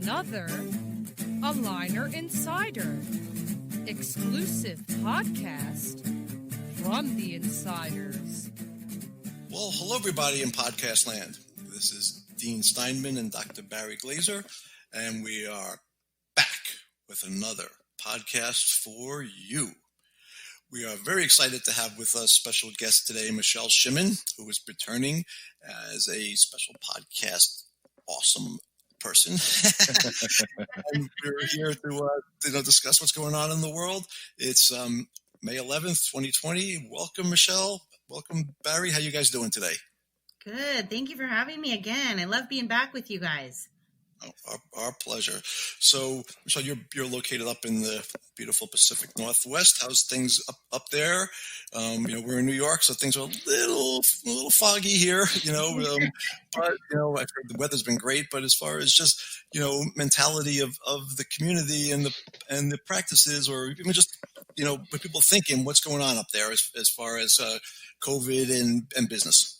another Aligner Insider, exclusive podcast from the insiders. Well, hello everybody in podcast land. This is Dean Steinman and Dr. Barry Glaser, and we are back with another podcast for you. We are very excited to have with us special guest today, Michelle Shimon, who is returning as a special podcast awesome person. And we're here to discuss what's going on in the world. It's May 11th, 2020. Welcome, Michelle. Welcome, Barry. How you guys doing today? Good. Thank you for having me again. I love being back with you guys. Oh, our pleasure. So, Michelle, you're located up in the beautiful Pacific Northwest. How's things up there? We're in New York, so things are a little foggy here. But I've heard the weather's been great. But as far as just mentality of the community and the practices, or even just what people thinking, what's going on up there as far as COVID and business.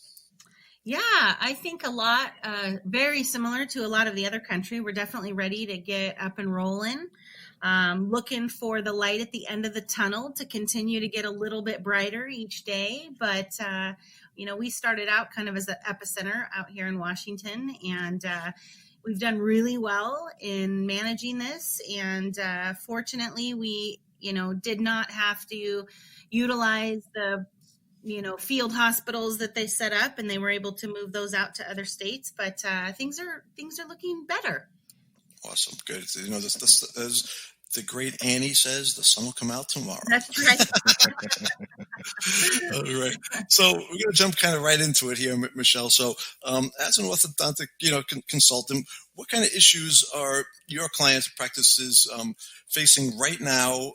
Yeah, I think a lot, very similar to a lot of the other country. We're definitely ready to get up and rolling, looking for the light at the end of the tunnel to continue to get a little bit brighter each day. But, we started out kind of as the epicenter out here in Washington, and we've done really well in managing this. And fortunately, we, did not have to utilize the field hospitals that they set up, and they were able to move those out to other states. But things are looking better. Awesome, good. This as the great Annie says, the sun will come out tomorrow. That's right. All right. So we're going to jump kind of right into it here, Michelle. So as an orthodontic, consultant, what kind of issues are your clients' practices facing right now?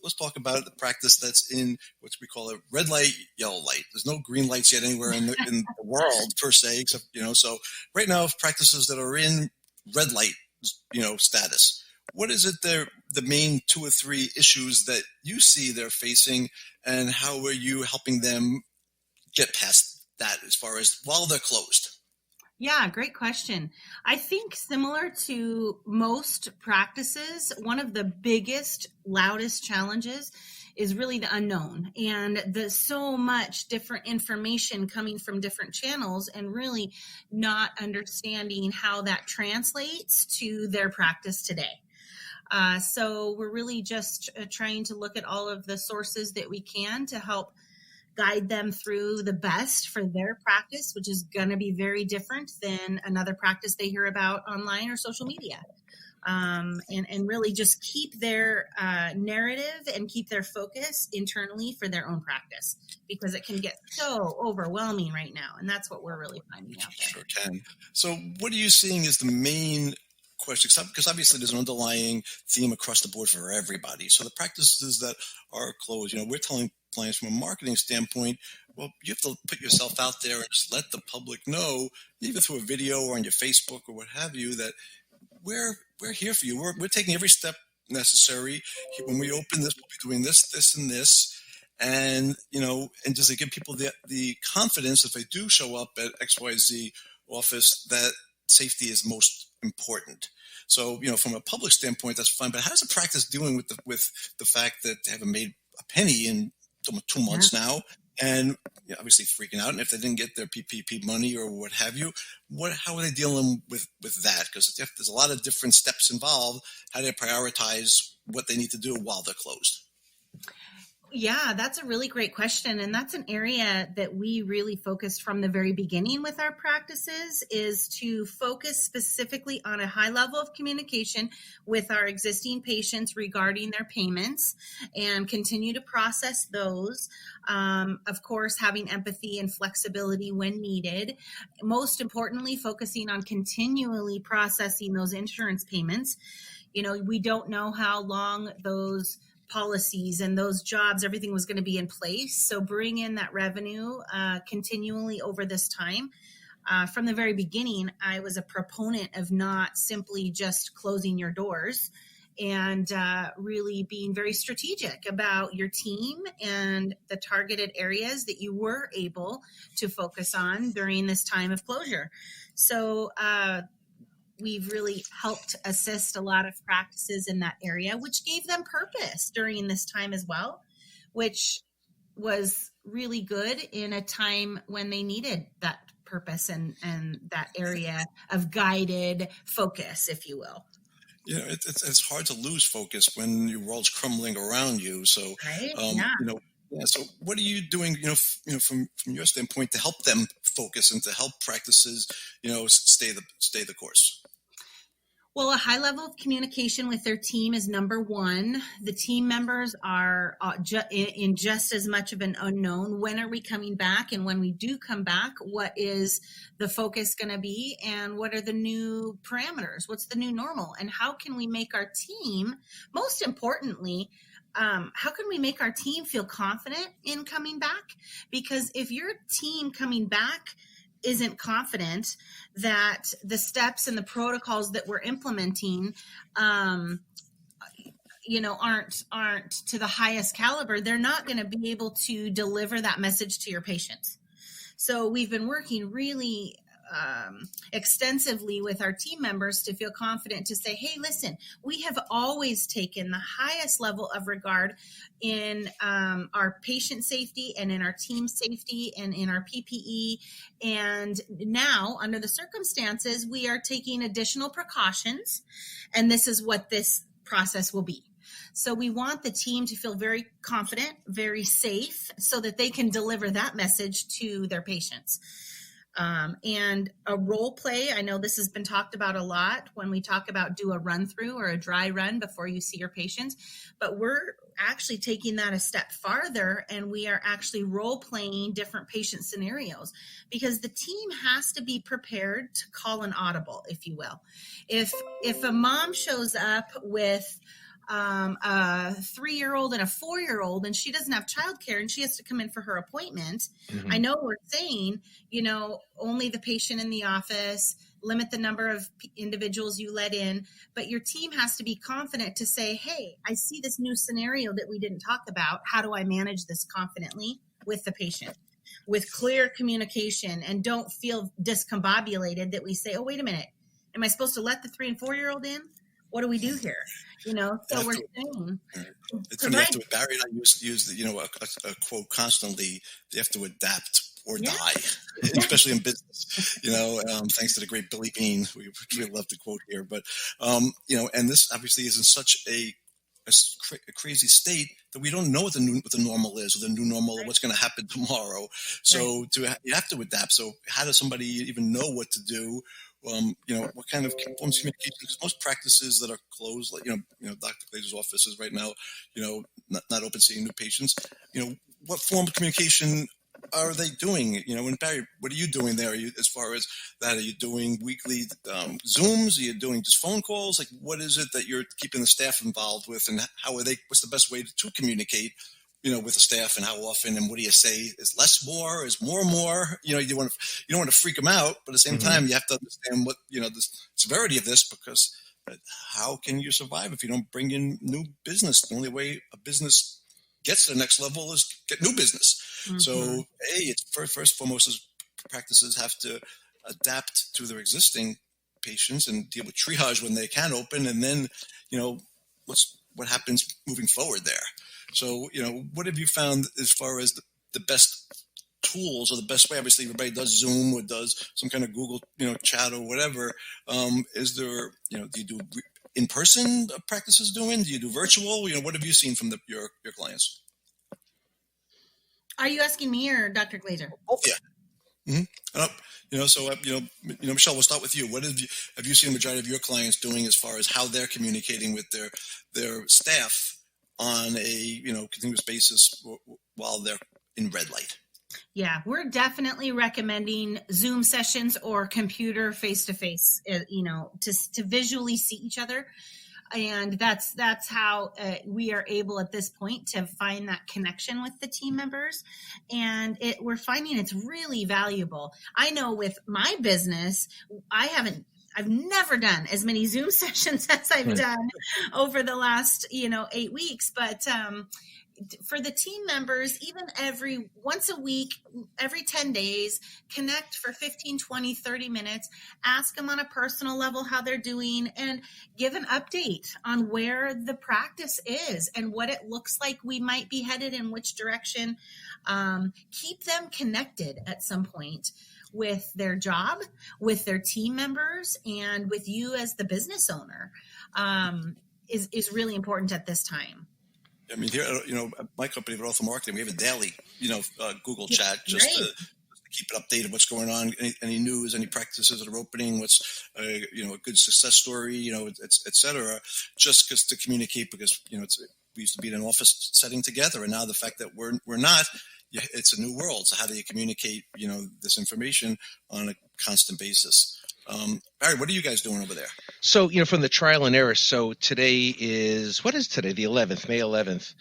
Let's talk about the practice that's in what we call a red light, yellow light. There's no green lights yet anywhere in the world per se, except, so right now practices that are in red light, status. What is it the main 2 or 3 issues that you see they're facing, and how are you helping them get past that as far as while they're closed? Yeah, great question. I think similar to most practices, one of the biggest, loudest challenges is really the unknown, and there's so much different information coming from different channels, and really not understanding how that translates to their practice today. So we're really just trying to look at all of the sources that we can to help guide them through the best for their practice, which is going to be very different than another practice they hear about online or social media. And really just keep their narrative and keep their focus internally for their own practice, because it can get so overwhelming right now. And that's what we're really finding out there. Sure can. So what are you seeing is the main question? Because obviously there's an underlying theme across the board for everybody. So the practices that are closed, we're telling clients from a marketing standpoint, well, you have to put yourself out there and just let the public know, either through a video or on your Facebook or what have you, that we're here for you. We're taking every step necessary. When we open this, we'll be doing this, this, and this. And, and just to give people the confidence if they do show up at XYZ office that safety is most important. So, from a public standpoint, that's fine. But how's the practice doing with the fact that they haven't made a penny in 2 months now, and obviously freaking out? And if they didn't get their PPP money or what have you, how are they dealing with that? Because there's a lot of different steps involved. How do they prioritize what they need to do while they're closed? Yeah, that's a really great question. And that's an area that we really focused from the very beginning with our practices, is to focus specifically on a high level of communication with our existing patients regarding their payments, and continue to process those. Of course, having empathy and flexibility when needed. Most importantly, focusing on continually processing those insurance payments. We don't know how long those policies and those jobs, everything was going to be in place. So bring in that revenue continually over this time. From the very beginning, I was a proponent of not simply just closing your doors, and really being very strategic about your team and the targeted areas that you were able to focus on during this time of closure. So we've really helped assist a lot of practices in that area, which gave them purpose during this time as well, which was really good in a time when they needed that purpose and that area of guided focus, if you will. You know, it's hard to lose focus when your world's crumbling around you. So, Right? So what are you doing, from your standpoint to help them focus and to help practices, stay the course? Well, a high level of communication with their team is number one. The team members are in just as much of an unknown. When are we coming back? And when we do come back, what is the focus going to be? And what are the new parameters? What's the new normal? And how can we make our team, most importantly, how can we make our team feel confident in coming back? Because if your team coming back isn't confident that the steps and the protocols that we're implementing, aren't to the highest caliber, they're not going to be able to deliver that message to your patients. So we've been working really extensively with our team members to feel confident to say, hey, listen, we have always taken the highest level of regard in our patient safety and in our team safety and in our PPE. And now, under the circumstances, we are taking additional precautions, and this is what this process will be. So we want the team to feel very confident, very safe, so that they can deliver that message to their patients. And a role play, I know this has been talked about a lot when we talk about do a run through or a dry run before you see your patients, but we're actually taking that a step farther, and we are actually role playing different patient scenarios, because the team has to be prepared to call an audible, if you will. If a mom shows up with a 3-year-old and a 4-year-old, and she doesn't have childcare and she has to come in for her appointment. Mm-hmm. I know we're saying, only the patient in the office, limit the number of individuals you let in, but your team has to be confident to say, hey, I see this new scenario that we didn't talk about. How do I manage this confidently with the patient? With clear communication, and don't feel discombobulated that we say, oh, wait a minute, am I supposed to let the 3 and 4-year-old in? What do we do here? So we're saying. It's funny, Barry and I use a quote constantly. You have to adapt or die, especially in business. Thanks to the great Billy Bean, we really love to quote here. But and this obviously is in such a crazy state that we don't know what the normal is, or the new normal, or what's going to happen tomorrow. So you have to adapt. So how does somebody even know what to do? What kind of forms of communication? Because most practices that are closed, like Dr. Glaser's office is right now, not open seeing new patients. What form of communication are they doing? And Barry, what are you doing there? As far as that, are you doing weekly Zooms? Are you doing just phone calls? Like, what is it that you're keeping the staff involved with, and how are they? What's the best way to communicate? With the staff, and how often, and what do you say? Is less more? Is more more? You don't want to freak them out, but at the same time, you have to understand what the severity of this, because how can you survive if you don't bring in new business? The only way a business gets to the next level is get new business. Mm-hmm. So, it's first and foremost is practices have to adapt to their existing patients and deal with triage when they can open, and then what happens moving forward there. So, what have you found as far as the best tools, or the best way? Obviously, everybody does Zoom or does some kind of Google, chat or whatever. Is there, do you do in-person practices doing? Do you do virtual? What have you seen from your clients? Are you asking me or Dr. Glaser? Oh, yeah. Mm-hmm. Michelle, we'll start with you. What have you seen the majority of your clients doing as far as how they're communicating with their staff on a continuous basis while they're in red light? Yeah, we're definitely recommending Zoom sessions or computer face-to-face, to visually see each other. And that's how we are able at this point to find that connection with the team members. And we're finding it's really valuable. I know with my business, I've never done as many Zoom sessions as I've done over the last, 8 weeks, but for the team members, even once a week, every 10 days, connect for 15, 20, 30 minutes, ask them on a personal level how they're doing, and give an update on where the practice is and what it looks like we might be headed in which direction. Keep them connected at some point with their job, with their team members, and with you as the business owner, is really important at this time. I mean, here, my company, Ortho Marketing, we have a daily, Google chat just to keep it updated. What's going on? Any news? Any practices that are opening? What's a good success story? Et cetera. Just because to communicate, because we used to be in an office setting together, and now the fact that we're not, it's a new world. So how do you communicate this information on a constant basis? Barry, what are you guys doing over there? So, from the trial and error. So today what is today? The 11th, May 11th.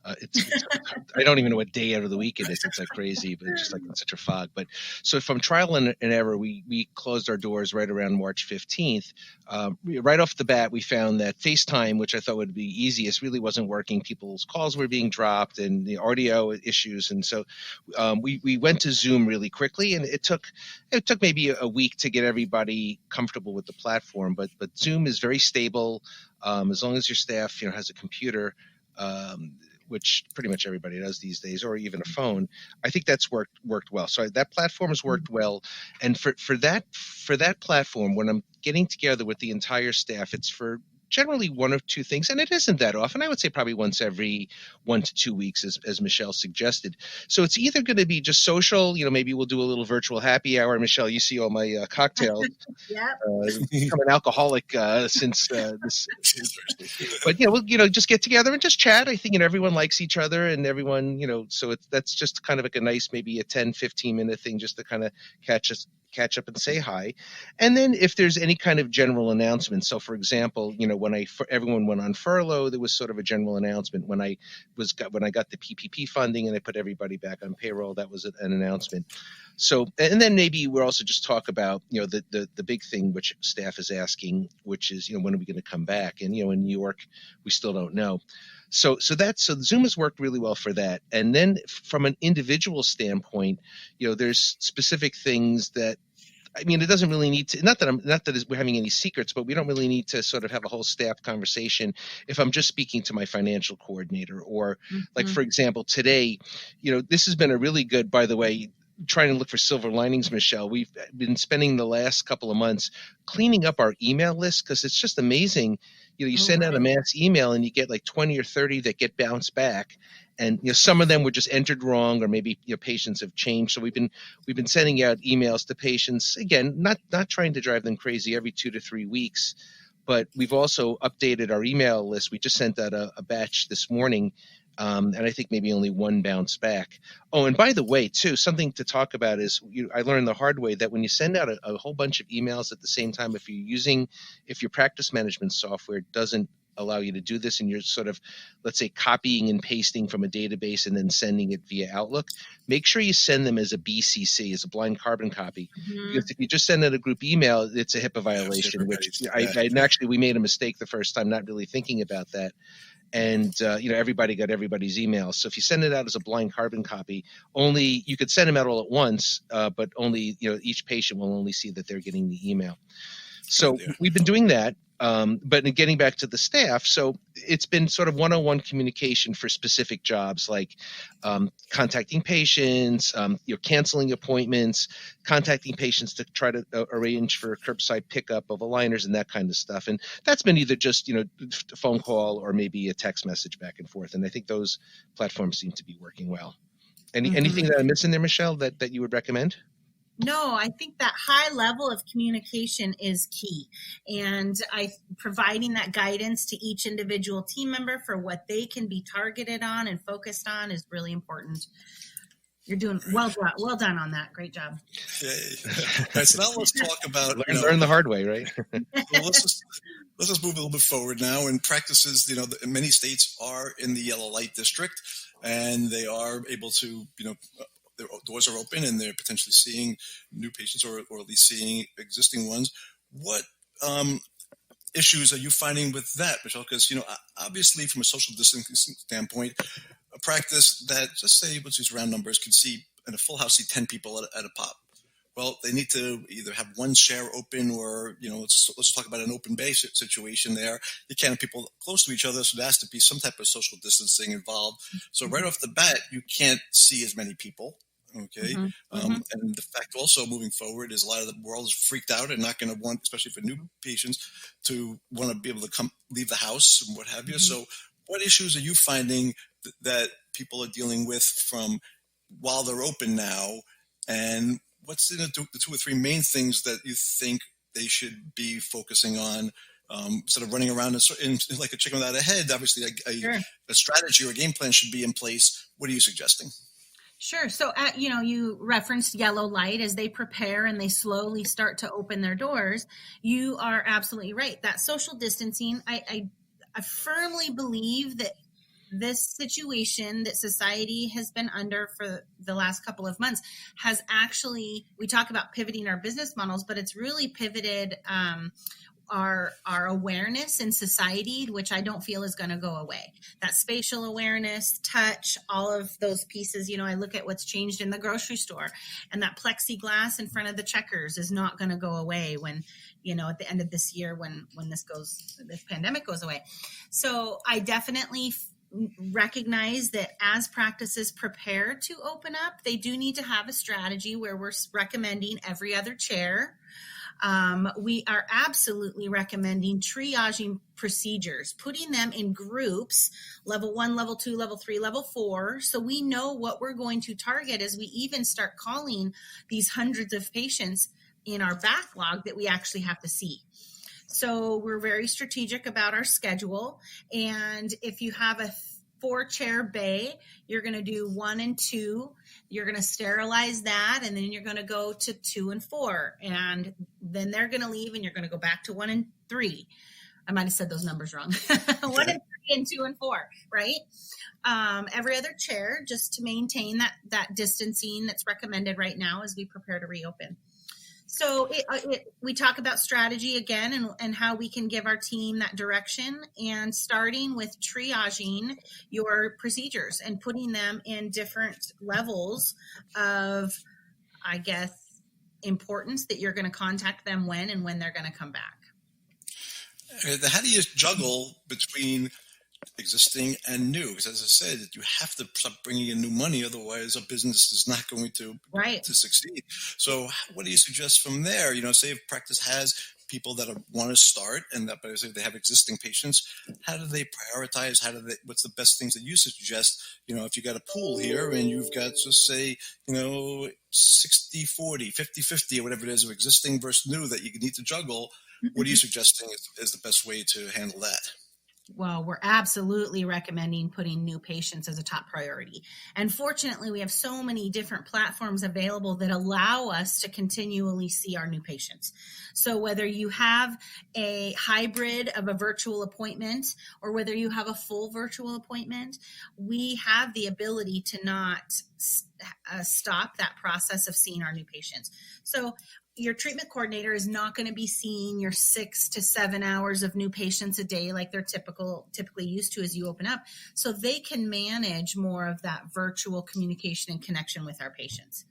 I don't even know what day out of the week it is. It's like crazy, but it's just like in such a fog. But so from trial and error, we closed our doors right around March 15th. Right off the bat, we found that FaceTime, which I thought would be easiest, really wasn't working. People's calls were being dropped and the audio issues. And so we went to Zoom really quickly, and it took maybe a week to get everybody comfortable with the platform. But Zoom is very stable as long as your staff has a computer. Which pretty much everybody does these days, or even a phone. I think that's worked well. So that platform has worked well. And for that platform, when I'm getting together with the entire staff, it's for generally one or two things, and it isn't that often. I would say probably once every 1 to 2 weeks, as Michelle suggested. So it's either going to be just social, maybe we'll do a little virtual happy hour. Michelle, you see all my cocktails. Yeah. I'm an alcoholic since this. But we'll just get together and just chat. I think everyone likes each other, and everyone so that's just kind of like a nice, maybe a 10-15 minute thing just to kind of catch up and say hi. And then if there's any kind of general announcement, so for example, when everyone went on furlough, there was sort of a general announcement. When I got the PPP funding and I put everybody back on payroll, that was an announcement. So, and then maybe we'll also just talk about the big thing which staff is asking, which is when are we going to come back? And in New York, we still don't know. So Zoom has worked really well for that. And then from an individual standpoint, there's specific things that, it doesn't really need to, not that we're having any secrets, but we don't really need to sort of have a whole staff conversation if I'm just speaking to my financial coordinator or like, for example, today, this has been a really good, by the way, trying to look for silver linings, Michelle. We've been spending the last couple of months cleaning up our email list because it's just amazing. You send out a mass email and you get like 20 or 30 that get bounced back. And some of them were just entered wrong, or maybe patients have changed. So we've been sending out emails to patients, again, not trying to drive them crazy every 2 to 3 weeks, but we've also updated our email list. We just sent out a batch this morning, and I think maybe only one bounced back. Oh, and by the way, too, something to talk about is I learned the hard way that when you send out a whole bunch of emails at the same time, if your practice management software doesn't allow you to do this and you're sort of, let's say, copying and pasting from a database and then sending it via Outlook, make sure you send them as a BCC, as a blind carbon copy. Because if you just send out a group email, it's a HIPAA violation, which actually we made a mistake the first time, not really thinking about that. And, everybody got everybody's emails. So if you send it out as a blind carbon copy, only you could send them out all at once, but only, each patient will only see that they're getting the email. So we've been doing that. But in getting back to the staff, so it's been sort of one-on-one communication for specific jobs, like contacting patients, canceling appointments, contacting patients to try to arrange for curbside pickup of aligners and that kind of stuff. And that's been either just a phone call or maybe a text message back and forth. And I think those platforms seem to be working well. Anything that I'm missing there, Michelle, that you would recommend? No, I think that high level of communication is key, and providing that guidance to each individual team member for what they can be targeted on and focused on is really important. You're doing well done on that. Great job. Yay. All right, so now let's talk about learn the hard way, right? Well, let's just move a little bit forward now. And practices, many states are in the yellow light district, and they are able to, their doors are open and they're potentially seeing new patients or at least seeing existing ones. What issues are you finding with that, Michelle? Because, obviously from a social distancing standpoint, practice that, just say, let's use round numbers, can see in a full house, see 10 people at a pop. Well, they need to either have one chair open or, let's talk about an open bay situation there. You can't have people close to each other, so there has to be some type of social distancing involved. So right off the bat, you can't see as many people. Okay. And the fact also moving forward is a lot of the world is freaked out and not going to want, especially for new patients, to want to be able to leave the house and what have you. So what issues are you finding that people are dealing with from while they're open now? And what's the two or three main things that you think they should be focusing on instead of running around in like a chicken without a head? Obviously, a strategy or a game plan should be in place. What are you suggesting? Sure. So, you referenced yellow light as they prepare and they slowly start to open their doors. You are absolutely right. That social distancing, I firmly believe that this situation that society has been under for the last couple of months has actually, we talk about pivoting our business models, but it's really pivoted our awareness in society, which I don't feel is going to go away. That spatial awareness, touch, all of those pieces. I look at what's changed in the grocery store, and that plexiglass in front of the checkers is not going to go away when, at the end of this year, when this pandemic goes away. So I definitely recognize that as practices prepare to open up, they do need to have a strategy where we're recommending every other chair. We are absolutely recommending triaging procedures, putting them in groups, level 1, level 2, level 3, level 4, so we know what we're going to target as we even start calling these hundreds of patients in our backlog that we actually have to see. So we're very strategic about our schedule. And if you have a 4-chair bay, you're going to do 1 and 2. You're going to sterilize that, and then you're going to go to 2 and 4. And then they're going to leave, and you're going to go back to 1 and 3. I might have said those numbers wrong. 1 and 3 and 2 and 4, right? Every other chair, just to maintain that distancing that's recommended right now as we prepare to reopen. So we talk about strategy again and how we can give our team that direction, and starting with triaging your procedures and putting them in different levels of, I guess, importance that you're going to contact them when they're going to come back. How do you juggle between existing and new? Because as I said, you have to stop bringing in new money, otherwise a business is not going to succeed. So what do you suggest from there? Say if practice has people that want to start, and that, but if they have existing patients, how do they prioritize? What's the best things that you suggest? If you got a pool here and you've got, just say, 60-40, 50-50, or whatever it is, of existing versus new that you need to juggle, what are you suggesting is the best way to handle that? Well, we're absolutely recommending putting new patients as a top priority. And fortunately, we have so many different platforms available that allow us to continually see our new patients. So whether you have a hybrid of a virtual appointment or whether you have a full virtual appointment, we have the ability to not stop that process of seeing our new patients. So your treatment coordinator is not going to be seeing your 6 to 7 hours of new patients a day like they're typically used to as you open up. So they can manage more of that virtual communication and connection with our patients.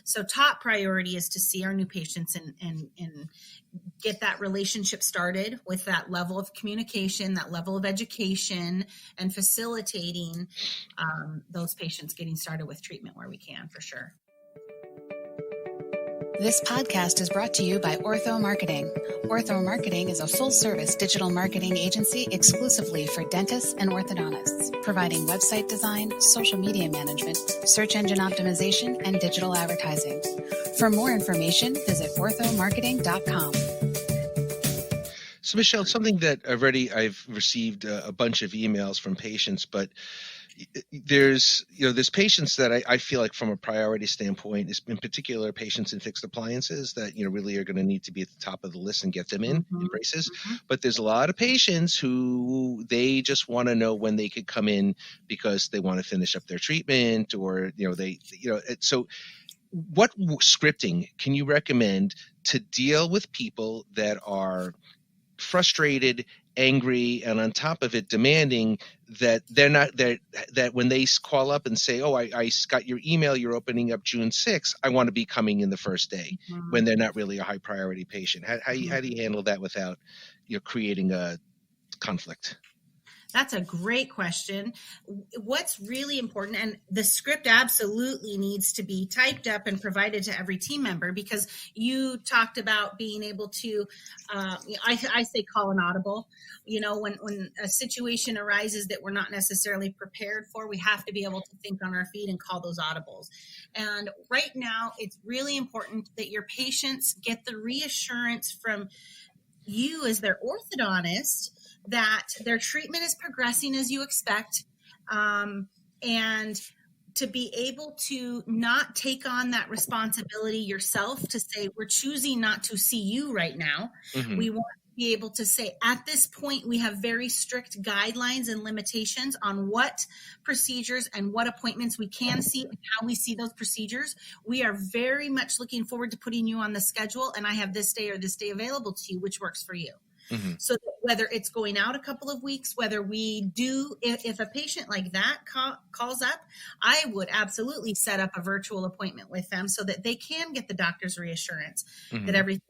So top priority is to see our new patients and get that relationship started with that level of communication, that level of education, and facilitating those patients getting started with treatment where we can, for sure. This podcast is brought to you by Ortho Marketing. Ortho Marketing is a full-service digital marketing agency exclusively for dentists and orthodontists, providing website design, social media management, search engine optimization, and digital advertising. For more information, visit orthomarketing.com. So, Michelle, something that I've received a bunch of emails from patients, but there's patients that I feel like from a priority standpoint, in particular patients in fixed appliances that, really are going to need to be at the top of the list and get them in braces. But there's a lot of patients who they just want to know when they could come in because they want to finish up their treatment, or, so what scripting can you recommend to deal with people that are frustrated angry, and on top of it demanding that they're not there, that when they call up and say, oh, I got your email, you're opening up June 6th, I want to be coming in the first day, when they're not really a high priority patient. How do you handle that without creating a conflict? That's a great question. What's really important, and the script absolutely needs to be typed up and provided to every team member, because you talked about being able to, I say call an audible. When a situation arises that we're not necessarily prepared for, we have to be able to think on our feet and call those audibles. And right now, it's really important that your patients get the reassurance from you as their orthodontist that their treatment is progressing as you expect, and to be able to not take on that responsibility yourself to say, we're choosing not to see you right now. Mm-hmm. We want to be able to say, at this point, we have very strict guidelines and limitations on what procedures and what appointments we can see and how we see those procedures. We are very much looking forward to putting you on the schedule, and I have this day or this day available to you, which works for you. Mm-hmm. So that whether it's going out a couple of weeks, whether we do, if a patient like that calls up, I would absolutely set up a virtual appointment with them so that they can get the doctor's reassurance mm-hmm. that everything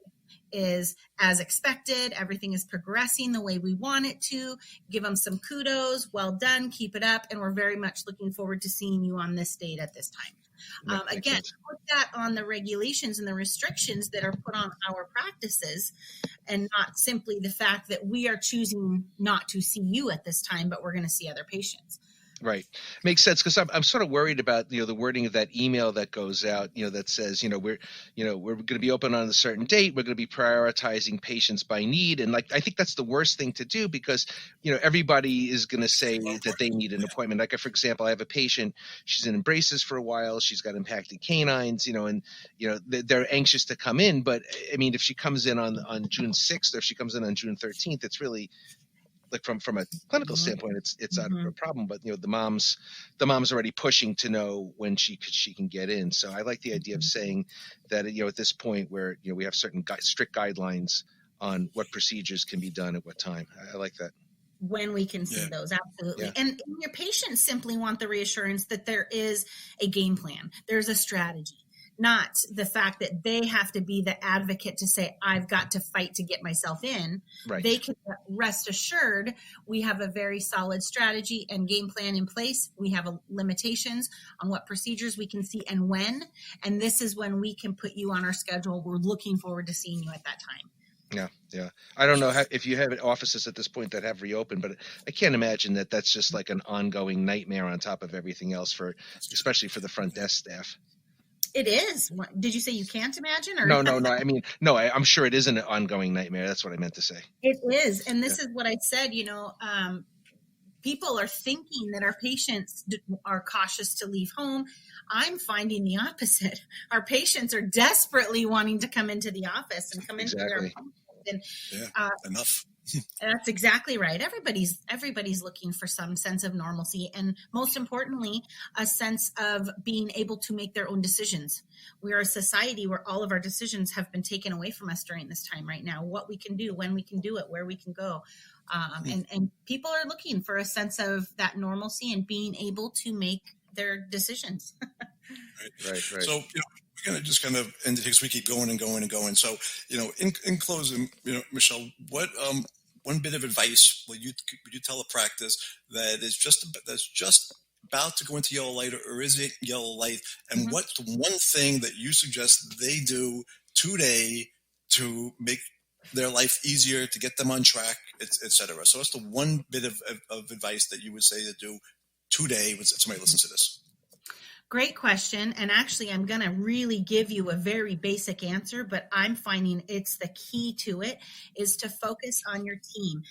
is as expected, everything is progressing the way we want it to. Give them some kudos, well done, keep it up, and we're very much looking forward to seeing you on this date at this time. Again, put that on the regulations and the restrictions that are put on our practices, and not simply the fact that we are choosing not to see you at this time, but we're going to see other patients. Right. Makes sense, because I'm sort of worried about the wording of that email that goes out, that says, we're going to be open on a certain date. We're going to be prioritizing patients by need. And I think that's the worst thing to do, because, everybody is going to say that they need an appointment. Like, for example, I have a patient, she's in braces for a while. She's got impacted canines, and, they're anxious to come in. But I mean, if she comes in on June 6th, or if she comes in on June 13th, it's really, like from a clinical standpoint, it's not a problem, but the mom's already pushing to know when she can get in. So I like the idea of saying that at this point where we have certain strict guidelines on what procedures can be done at what time. I like that. When we can see those, absolutely. Yeah. And your patients simply want the reassurance that there is a game plan, there's a strategy. Not the fact that they have to be the advocate to say, I've got to fight to get myself in. Right. They can rest assured we have a very solid strategy and game plan in place. We have limitations on what procedures we can see and when. And this is when we can put you on our schedule. We're looking forward to seeing you at that time. Yeah. I don't know if you have offices at this point that have reopened, but I can't imagine that that's just like an ongoing nightmare on top of everything else, especially for the front desk staff. It is. Did you say you can't imagine? Or? No. I mean, no, I'm sure it is an ongoing nightmare. That's what I meant to say. It is. And this is what I said, people are thinking that our patients are cautious to leave home. I'm finding the opposite. Our patients are desperately wanting to come into the office and come into their appointments. And, enough. That's exactly right. Everybody's looking for some sense of normalcy, and most importantly, a sense of being able to make their own decisions. We are a society where all of our decisions have been taken away from us during this time right now. What we can do, when we can do it, where we can go. And people are looking for a sense of that normalcy and being able to make their decisions. Right. So, we're going to just kind of end it because we keep going and going and going. So, in closing, Michelle, what one bit of advice would you tell a practice that's just about to go into yellow light, or is it yellow light? And what's the one thing that you suggest they do today to make their life easier, to get them on track, et cetera? So what's the one bit of advice that you would say to do today when somebody listens to this? Great question. And actually, I'm going to really give you a very basic answer, but I'm finding it's the key to it is to focus on your team.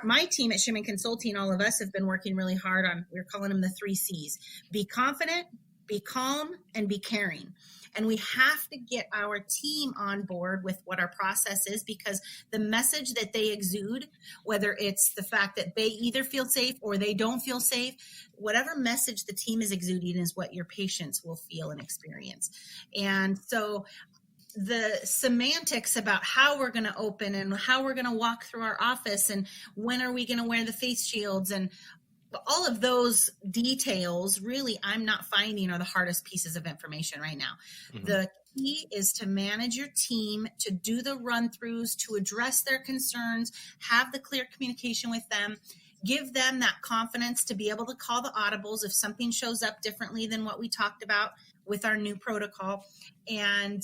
My team at Shimon Consulting, all of us have been working really hard on, we're calling them the 3 C's. Be confident, be calm, and be caring. And we have to get our team on board with what our process is, because the message that they exude, whether it's the fact that they either feel safe or they don't feel safe, whatever message the team is exuding is what your patients will feel and experience. And so the semantics about how we're going to open and how we're going to walk through our office and when are we going to wear the face shields and all of those details, really, I'm not finding are the hardest pieces of information right now. Mm-hmm. The key is to manage your team, to do the run-throughs, to address their concerns, have the clear communication with them, give them that confidence to be able to call the audibles if something shows up differently than what we talked about with our new protocol, and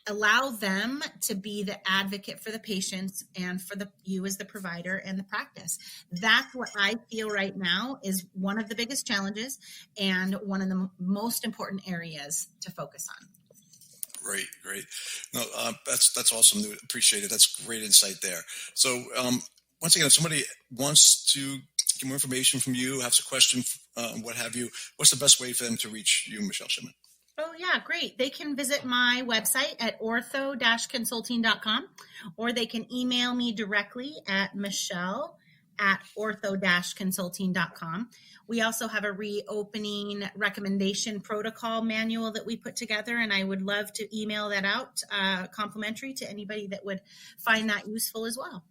allow them to be the advocate for the patients and for you as the provider and the practice. That's what I feel right now is one of the biggest challenges and one of the most important areas to focus on. Great. No, that's awesome. Appreciate it. That's great insight there. So once again, if somebody wants to get more information from you, has a question, what have you, what's the best way for them to reach you, Michelle Shipman? Oh, yeah, great. They can visit my website at ortho-consulting.com, or they can email me directly at michelle@ortho-consulting.com. We also have a reopening recommendation protocol manual that we put together, and I would love to email that out complimentary to anybody that would find that useful as well.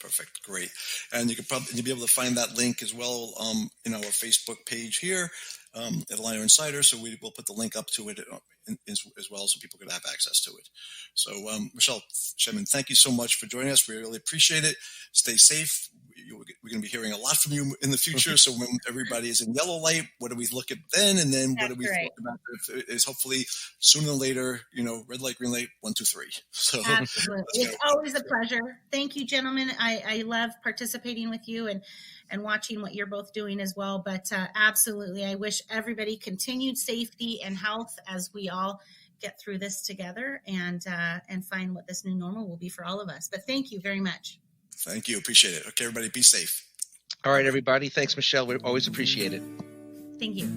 Perfect. Great. And you'll be able to find that link as well in our Facebook page here at Aligner Insider. So we will put the link up to it as well so people can have access to it. So Michelle Shipman, thank you so much for joining us. We really appreciate it. Stay safe. We're going to be hearing a lot from you in the future. So when everybody is in yellow light, what do we look at then? And then what do we talk about is hopefully sooner than later, red light, green light, 1, 2, 3. So absolutely. It's always a pleasure. Thank you, gentlemen. I love participating with you and watching what you're both doing as well. But absolutely, I wish everybody continued safety and health as we all get through this together and find what this new normal will be for all of us. But thank you very much. Thank you. Appreciate it. Okay, everybody, be safe. All right, everybody. Thanks, Michelle. We always appreciate it. Thank you.